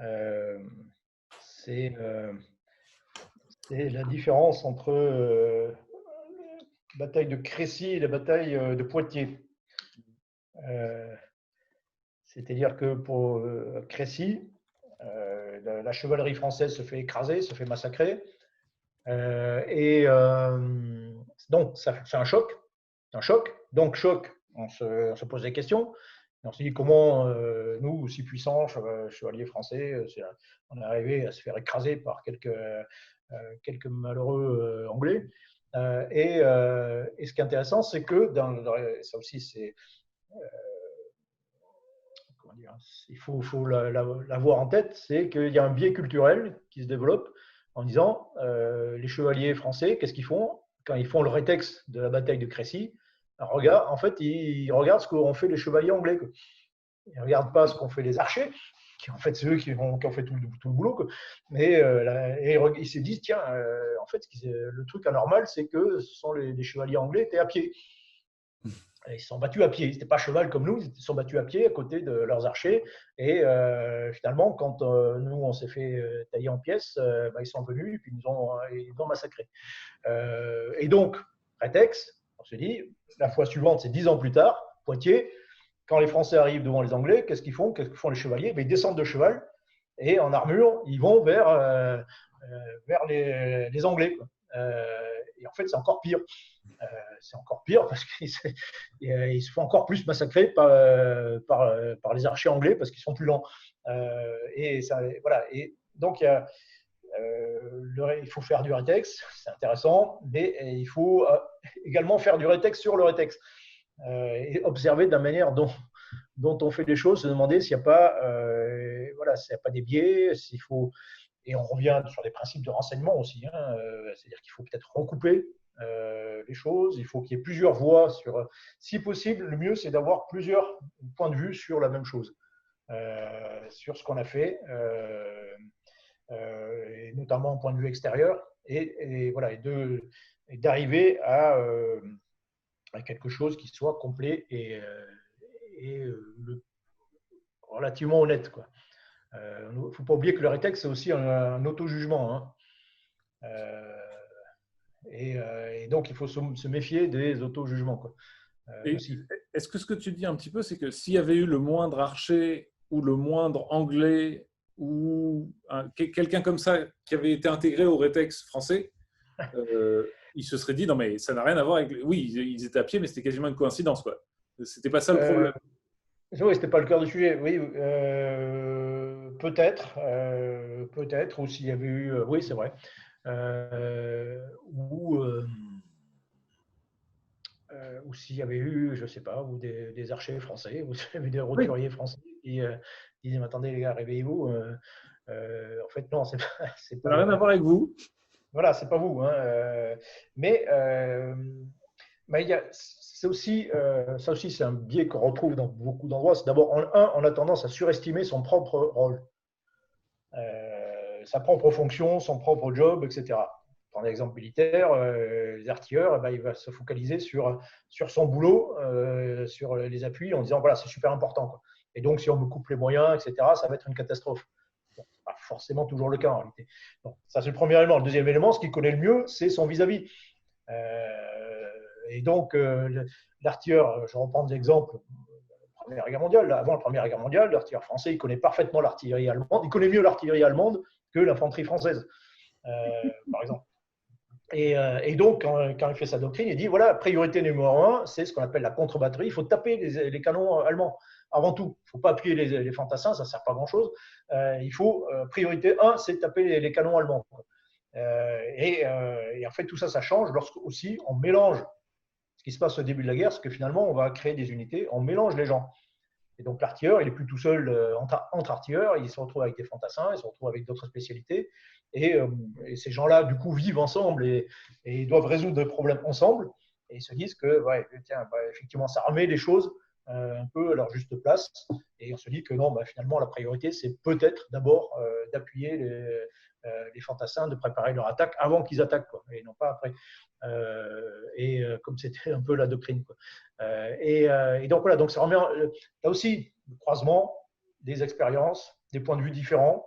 Euh, c'est c'est la différence entre la bataille de Crécy et la bataille de Poitiers. Euh, C'est-à-dire que pour Crécy, la chevalerie française se fait écraser, se fait massacrer. Et donc, ça fait un choc. Un choc. Donc, choc, on se pose des questions. Et on se dit comment nous, aussi puissants, chevaliers français, on est arrivé à se faire écraser par quelques malheureux anglais. Et ce qui est intéressant, c'est que ça aussi, c'est comment dire, il faut l'avoir en tête, c'est qu'il y a un biais culturel qui se développe en disant les chevaliers français, qu'est-ce qu'ils font quand ils font le rétexte de la bataille de Crécy? En fait, ils regardent ce qu'ont fait les chevaliers anglais. Quoi. Ils ne regardent pas ce qu'ont fait les archers, qui en fait, c'est eux qui ont fait tout le boulot. Quoi. Mais ils se disent, tiens, en fait, le truc anormal, c'est que ce sont les chevaliers anglais étaient à pied. Ils se sont battus à pied. Ils n'étaient pas cheval comme nous, ils se sont battus à pied à côté de leurs archers. Et finalement, quand nous, on s'est fait tailler en pièces, ils sont venus et puis ils nous ont massacrés. Et donc, prétexte, on se dit, la fois suivante, c'est 10 ans plus tard, Poitiers, quand les Français arrivent devant les Anglais, qu'est-ce qu'ils font? Qu'est-ce que font les chevaliers? Ils descendent de cheval et en armure, ils vont vers les Anglais. Quoi. Et en fait, c'est encore pire. C'est encore pire parce qu'ils se font encore plus massacrer par les archers anglais parce qu'ils sont plus lents. Voilà. Et donc, il faut faire du rétex, c'est intéressant, mais il faut également faire du rétex sur le rétex et observer de la manière dont on fait les choses, se demander s'il n'y a pas, s'il n'y a pas des biais, s'il faut. Et on revient sur des principes de renseignement aussi, hein, c'est-à-dire qu'il faut peut-être recouper les choses, il faut qu'il y ait plusieurs voix si possible, le mieux c'est d'avoir plusieurs points de vue sur la même chose, sur ce qu'on a fait, et notamment au point de vue extérieur, voilà, et d'arriver à quelque chose qui soit complet et relativement honnête, quoi. Il ne faut pas oublier que le rétexte, c'est aussi un auto-jugement. Hein. Et donc, il faut se méfier des auto-jugements quoi, Et aussi. est-ce que ce que tu dis un petit peu, c'est que s'il y avait eu le moindre archer ou le moindre anglais ou quelqu'un comme ça qui avait été intégré au rétex français, il se serait dit non mais ça n'a rien à voir avec. Oui, ils étaient à pied, mais c'était quasiment une coïncidence quoi. C'était pas ça le Euh, problème. oui, c'était pas le cœur du sujet. Oui, peut-être, ou s'il y avait eu, oui, c'est vrai, ou s'il y avait eu, je sais pas, ou des archers français, ou s'il y avait des Oui, roturiers français qui disaient, mais attendez les gars, réveillez-vous. En fait, non, c'est ça pas n'a rien à voir avec vous. voilà, c'est pas vous. Hein, mais c'est aussi, ça aussi, c'est un biais qu'on retrouve dans beaucoup d'endroits. C'est d'abord, on a tendance à surestimer son propre rôle, sa propre fonction, son propre job, etc. Prends l'exemple militaire, les artilleurs, il va se focaliser sur son boulot, sur les appuis, en disant voilà, c'est super important. Quoi. Et donc, si on me coupe les moyens, etc., ça va être une catastrophe. Bon, ce n'est pas forcément toujours le cas en réalité. Donc, ça, c'est le premier élément. Le deuxième élément, ce qu'il connaît le mieux, c'est son vis-à-vis. Et donc, l'artilleur, je reprends l'exemple Première Guerre mondiale. Avant la Première Guerre mondiale, l'artilleur français, il connaît parfaitement l'artillerie allemande. Il connaît mieux l'artillerie allemande que l'infanterie française, par exemple. Et donc, quand il fait sa doctrine, il dit voilà, priorité numéro un, c'est ce qu'on appelle la contre-batterie. Il faut taper les canons allemands avant tout. Il ne faut pas appuyer les fantassins, ça ne sert pas à grand-chose. Il faut, priorité un, c'est taper les canons allemands. Et en fait, tout ça, ça change lorsque aussi on mélange ce qui se passe au début de la guerre, c'est que finalement, on va créer des unités, on mélange les gens. Et donc l'artilleur, il n'est plus tout seul entre artilleurs, il se retrouve avec des fantassins, il se retrouve avec d'autres spécialités. Et ces gens-là, du coup, vivent ensemble et doivent résoudre des problèmes ensemble. Et ils se disent que, ouais, tiens, effectivement, ça remet les choses un peu à leur juste place. Et on se dit que non, finalement, la priorité, c'est peut-être d'abord d'appuyer les fantassins, de préparer leur attaque avant qu'ils attaquent, quoi, et non pas après. Comme c'était un peu la doctrine. Quoi. Et donc voilà, donc ça remet là aussi le croisement des expériences, des points de vue différents,